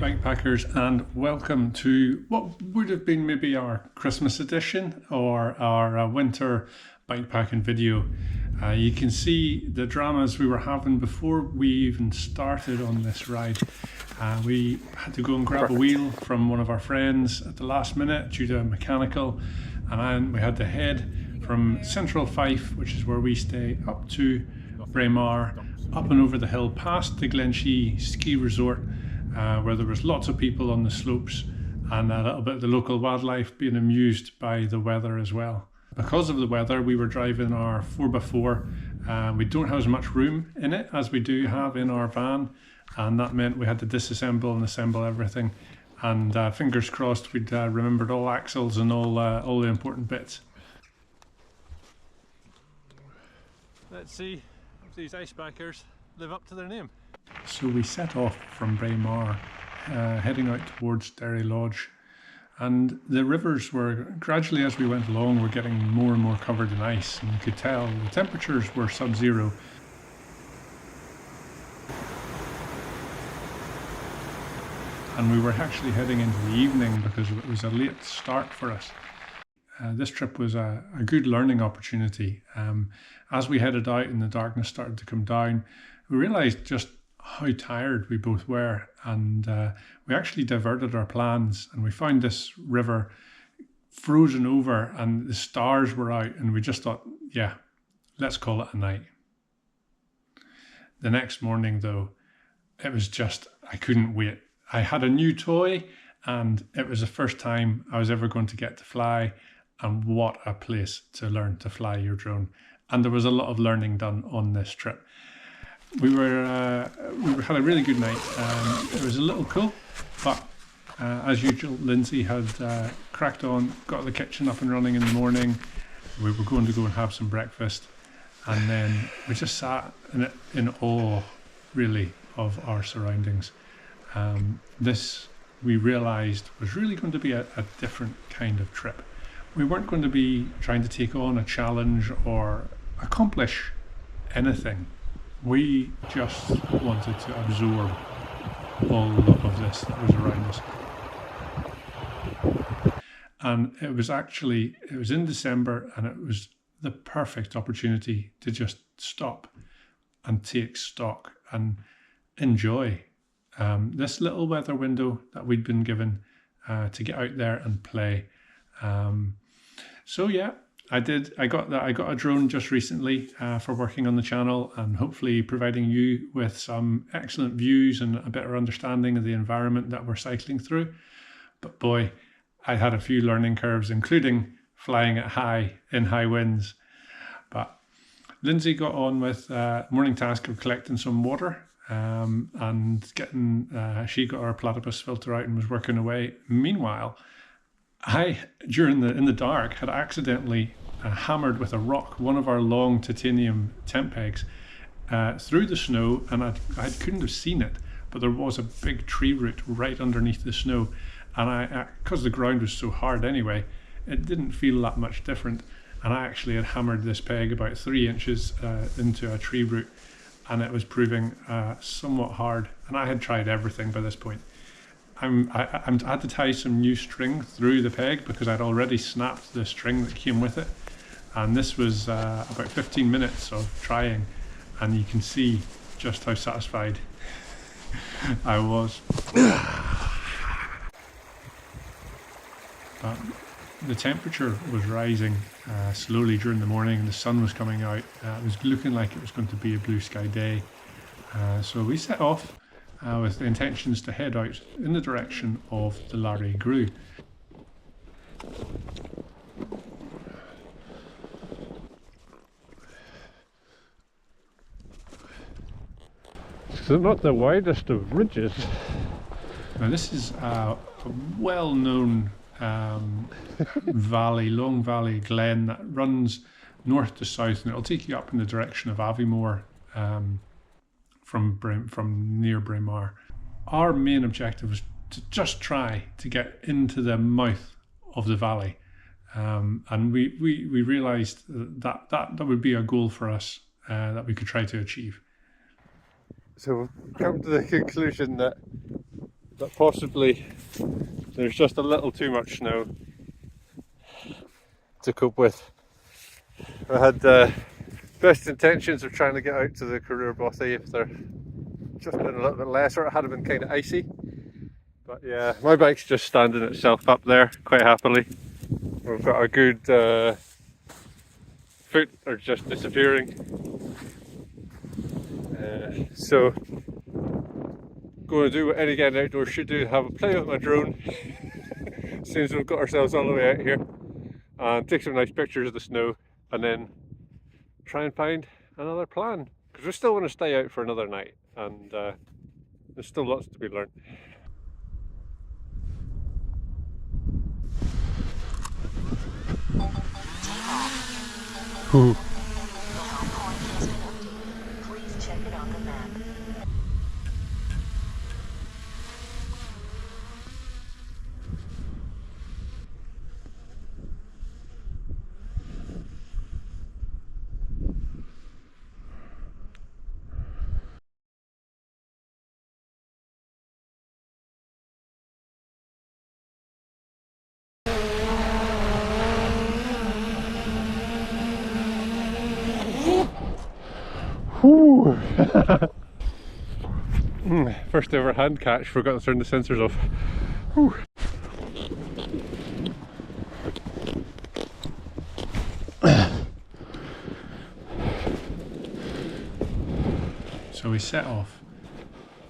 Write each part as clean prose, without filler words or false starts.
Bikepackers, and welcome to what would have been maybe our Christmas edition or our winter bikepacking video. You can see the dramas we were having before we even started on this ride. We had to go and grab a wheel from one of our friends at the last minute due to a mechanical, and then we had to head from central Fife, which is where we stay, up to Braemar, up and over the hill past the Glenshee ski resort, where there was lots of people on the slopes and a little bit of the local wildlife being amused by the weather as well. Because of the weather, we were driving our 4x4. We don't have as much room in it as we do have in our van, and that meant we had to disassemble and assemble everything. And fingers crossed we'd remembered all axles and all the important bits. Let's see if these ice spikers live up to their name. So we set off from Braemar, heading out towards Derry Lodge, and the rivers were gradually, as we went along, were getting more and more covered in ice, and you could tell the temperatures were sub-zero. And we were actually heading into the evening because it was a late start for us. This trip was a good learning opportunity. As we headed out and the darkness started to come down, we realised just how tired we both were, and we actually diverted our plans, and we found this river frozen over and the stars were out, and we just thought, yeah, let's call it a night. The next morning though, it was just, I couldn't wait. I had a new toy and it was the first time I was ever going to get to fly, and what a place to learn to fly your drone. And there was a lot of learning done on this trip. We had a really good night. It was a little cool, but as usual, Lindsay had cracked on, got the kitchen up and running in the morning. We were going to go and have some breakfast, and then we just sat in awe, really, of our surroundings. This, we realised, was really going to be a different kind of trip. We weren't going to be trying to take on a challenge or accomplish anything. We just wanted to absorb all of this that was around us. And it was in December, and it was the perfect opportunity to just stop and take stock and enjoy this little weather window that we'd been given to get out there and play. So yeah, I got a drone just recently for working on the channel, and hopefully providing you with some excellent views and a better understanding of the environment that we're cycling through. But boy, I had a few learning curves, including flying at high winds. But Lindsay got on with morning task of collecting some water, and getting she got our platypus filter out and was working away. Meanwhile, I, in the dark, had accidentally hammered with a rock one of our long titanium tent pegs through the snow, and I couldn't have seen it, but there was a big tree root right underneath the snow, and because the ground was so hard anyway, it didn't feel that much different, and I actually had hammered this peg about 3 inches into a tree root, and it was proving somewhat hard, and I had tried everything by this point. I had to tie some new string through the peg because I'd already snapped the string that came with it, and this was about 15 minutes of trying, and you can see just how satisfied I was. But the temperature was rising slowly during the morning, and the sun was coming out. It was looking like it was going to be a blue sky day, so we set off with the intentions to head out in the direction of the Larry Grew. So not the widest of ridges. Now this is a well-known valley, long valley glen that runs north to south, and it'll take you up in the direction of Aviemore, from near Braemar. Our main objective was to just try to get into the mouth of the valley, and we realised that would be a goal for us that we could try to achieve. So we've come to the conclusion that but possibly there's just a little too much snow to cope with. I had best intentions of trying to get out to the career Bothy if they're just been a little bit less, or it had been kind of icy. But yeah, my bike's just standing itself up there quite happily. We've got a good foot are just disappearing. So going to do what any getting outdoors should do, have a play with my drone as soon as we've got ourselves all the way out here, and take some nice pictures of the snow, and then try and find another plan, because we still want to stay out for another night, and there's still lots to be learned. Ooh. Please check it on the map. Ooh. First ever hand catch, forgot to turn the sensors off. Whew. So we set off,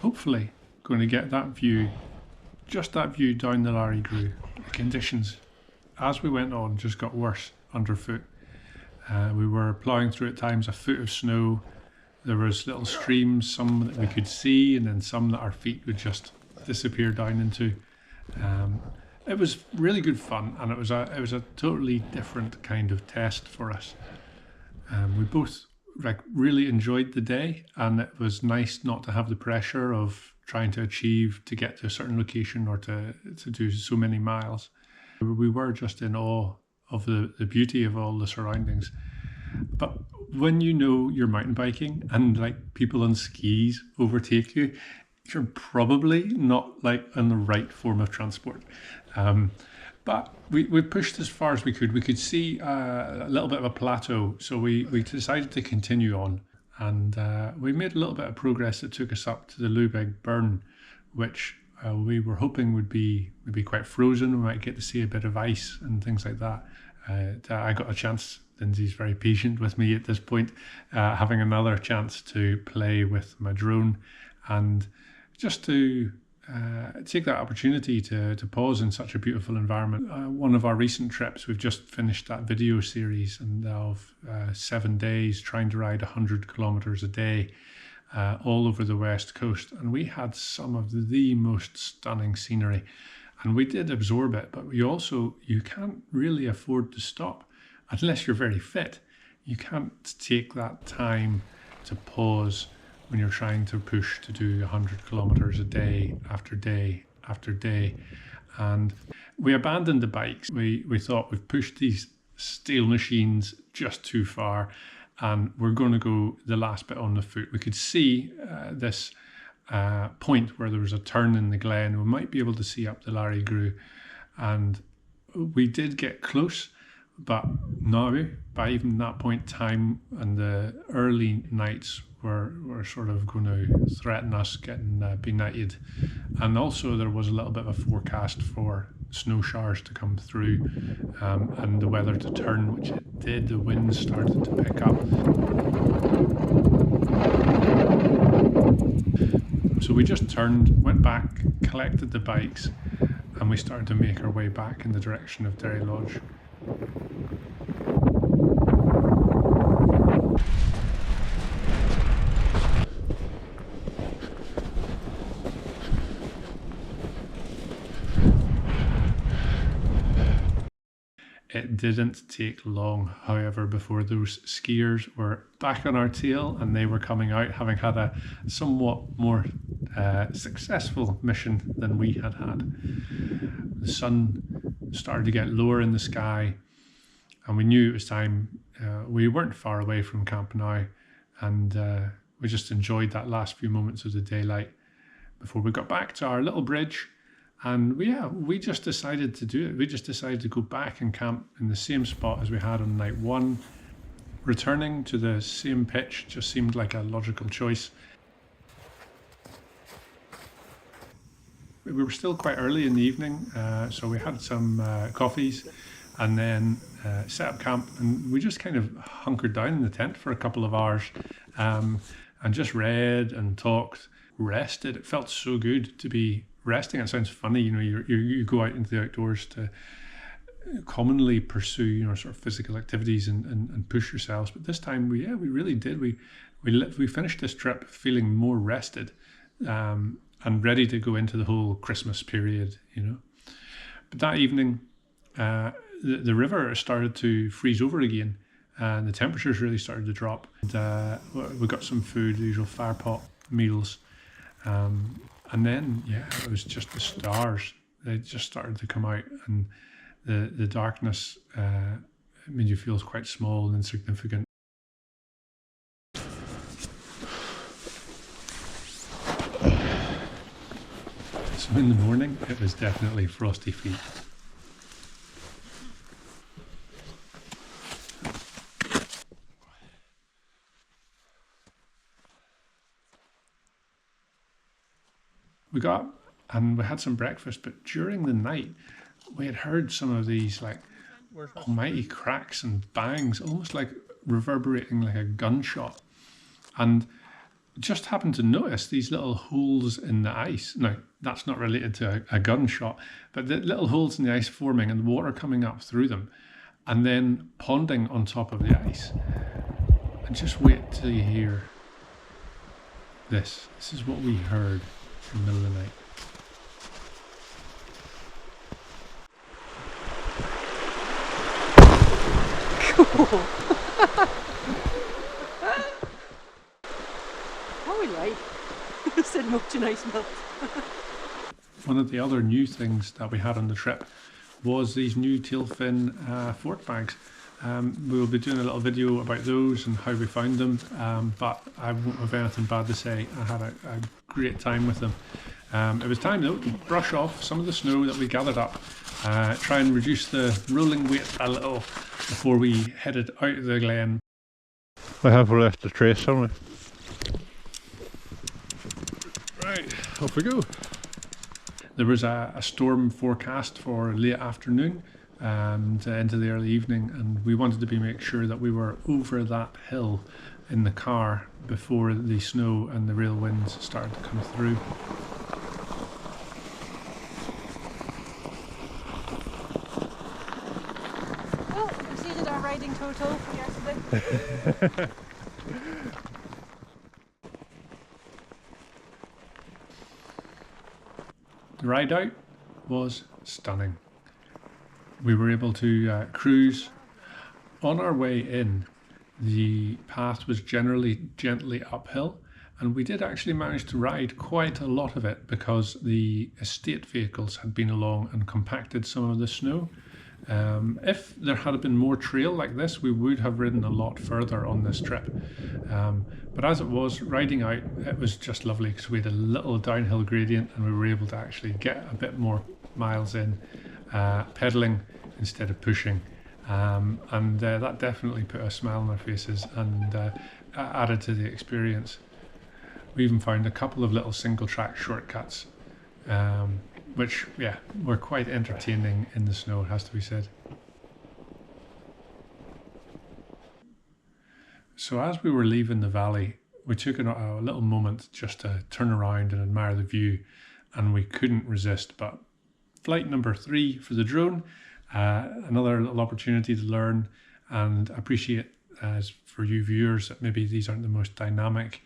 hopefully going to get that view, just that view down the Larry Grew. The conditions as we went on just got worse underfoot. We were ploughing through at times a foot of snow. There was little streams, some that we could see, and then some that our feet would just disappear down into. It was really good fun, and it was a totally different kind of test for us. We both really enjoyed the day, and it was nice not to have the pressure of trying to achieve to get to a certain location or to do so many miles. We were just in awe of the beauty of all the surroundings. But when you know you're mountain biking and like people on skis overtake you, you're probably not like in the right form of transport. But we pushed as far as we could. We could see a little bit of a plateau, so we decided to continue on, and we made a little bit of progress that took us up to the Luggage burn, which we were hoping would be quite frozen. We might get to see a bit of ice and things like that. I got a chance. Lindsay's very patient with me at this point, having another chance to play with my drone and just to take that opportunity to pause in such a beautiful environment. One of our recent trips, we've just finished that video series and of 7 days trying to ride 100 kilometers a day all over the West Coast, and we had some of the most stunning scenery, and we did absorb it, but you can't really afford to stop unless you're very fit. You can't take that time to pause when you're trying to push to do 100 kilometers a day after day after day. And we abandoned the bikes. We thought we've pushed these steel machines just too far, and we're going to go the last bit on the foot. We could see this point where there was a turn in the glen. We might be able to see up the Larry Grew, and we did get close. But now, by even that point in time, and the early nights were sort of going to threaten us getting benighted. And also there was a little bit of a forecast for snow showers to come through and the weather to turn, which it did. The wind started to pick up. So we just turned, went back, collected the bikes, and we started to make our way back in the direction of Derry Lodge. It didn't take long, however, before those skiers were back on our tail and they were coming out having had a somewhat more successful mission than we had had. The sun started to get lower in the sky, and we knew it was time. We weren't far away from camp now, and we just enjoyed that last few moments of the daylight. before we got back to our little bridge. And we just decided to do it. We just decided to go back and camp in the same spot as we had on night one. Returning to the same pitch just seemed like a logical choice. We were still quite early in the evening, so we had some coffees and then set up camp, and we just kind of hunkered down in the tent for a couple of hours and just read and talked, rested. It felt so good to be resting. It sounds funny, you go out into the outdoors to commonly pursue, sort of physical activities and push yourselves. But this time, we really did. We finished this trip feeling more rested and ready to go into the whole Christmas period, But that evening, the river started to freeze over again, and the temperatures really started to drop. And, we got some food, the usual fire pot meals. And then, it was just the stars. They just started to come out, and the darkness made you feel quite small and insignificant. So in the morning, it was definitely frosty feet. We got up and we had some breakfast, but during the night we had heard some of these like almighty cracks and bangs, almost like reverberating like a gunshot, and just happened to notice these little holes in the ice. Now, that's not related to a gunshot, but the little holes in the ice forming and the water coming up through them and then ponding on top of the ice. And just wait till you hear this. This is what we heard in the middle of the night. Cool. How we like? Said much a nice melt. One of the other new things that we had on the trip was these new Talfin fork bags. We will be doing a little video about those and how we found them, but I won't have anything bad to say. I had a great time with them. It was time though to brush off some of the snow that we gathered up, try and reduce the rolling weight a little before we headed out of the glen. We have left a trace, haven't we? Right, off we go. There was a storm forecast for late afternoon and into the early evening, and we wanted to make sure that we were over that hill in the car before the snow and the real winds started to come through. Well, we exceeded our riding total for yesterday. The ride out was stunning. We were able to cruise. On our way in, the path was generally gently uphill, and we did actually manage to ride quite a lot of it because the estate vehicles had been along and compacted some of the snow. If there had been more trail like this, we would have ridden a lot further on this trip. But as it was, riding out, it was just lovely because we had a little downhill gradient and we were able to actually get a bit more miles in, pedalling instead of pushing. And that definitely put a smile on our faces and added to the experience. We even found a couple of little single track shortcuts, which were quite entertaining in the snow, it has to be said. So as we were leaving the valley, we took a little moment just to turn around and admire the view, and we couldn't resist. But flight number 3 for the drone, another little opportunity to learn and appreciate, as for you viewers, that maybe these aren't the most dynamic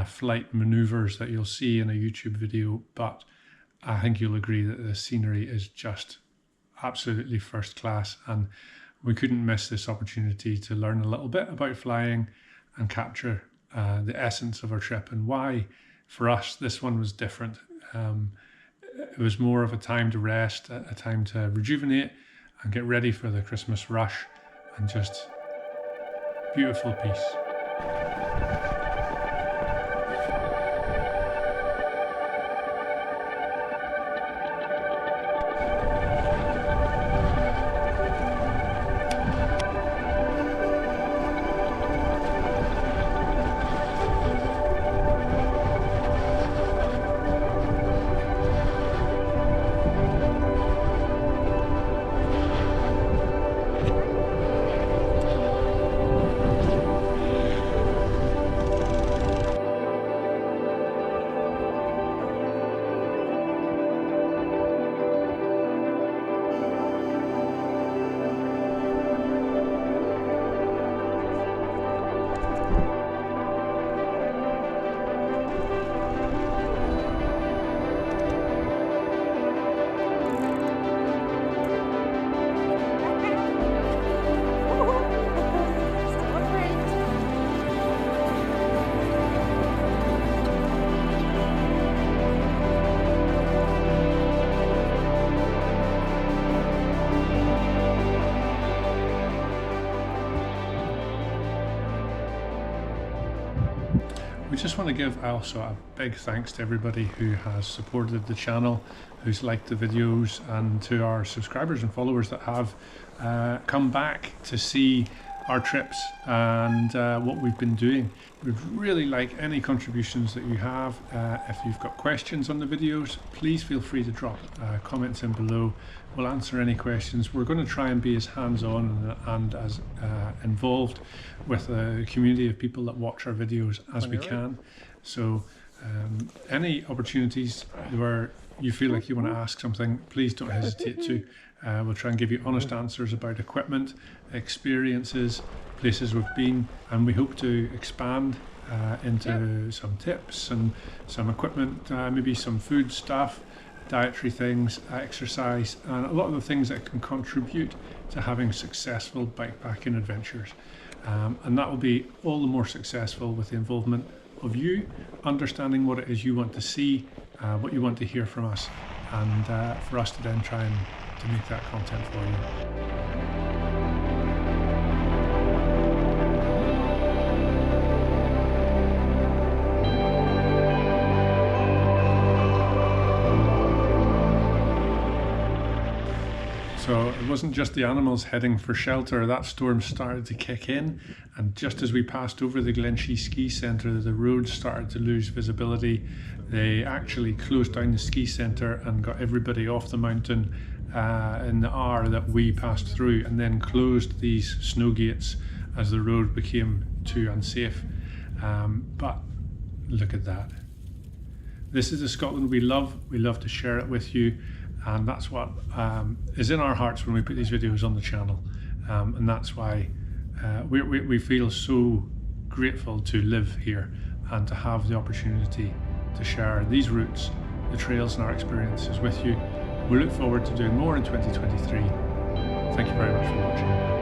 flight maneuvers that you'll see in a YouTube video, but I think you'll agree that the scenery is just absolutely first class, and we couldn't miss this opportunity to learn a little bit about flying and capture the essence of our trip and why, for us, this one was different. It was more of a time to rest, a time to rejuvenate and get ready for the Christmas rush, and just beautiful peace. We just want to give also a big thanks to everybody who has supported the channel, who's liked the videos, and to our subscribers and followers that have come back to see our trips and what we've been doing. We'd really like any contributions that you have. If you've got questions on the videos, please feel free to drop comments in below. We'll answer any questions. We're going to try and be as hands-on and as involved with the community of people that watch our videos as we can. So any opportunities where you feel like you want to ask something, please don't hesitate to. We'll try and give you honest answers about equipment, experiences, places we've been, and we hope to expand into some tips and some equipment, maybe some food stuff, dietary things, exercise, and a lot of the things that can contribute to having successful bikepacking adventures. And that will be all the more successful with the involvement of you, understanding what it is you want to see, what you want to hear from us, and for us to then try and to make that content for you. So it wasn't just the animals heading for shelter. That storm started to kick in, and just as we passed over the Glenshee Ski Centre, the roads started to lose visibility. They actually closed down the ski centre and got everybody off the mountain in the hour that we passed through, and then closed these snow gates as the road became too unsafe. But look at that. This is the Scotland we love. We love to share it with you. And that's what is in our hearts when we put these videos on the channel, and that's why we feel so grateful to live here and to have the opportunity to share these routes, the trails and our experiences with you. We look forward to doing more in 2023. Thank you very much for watching.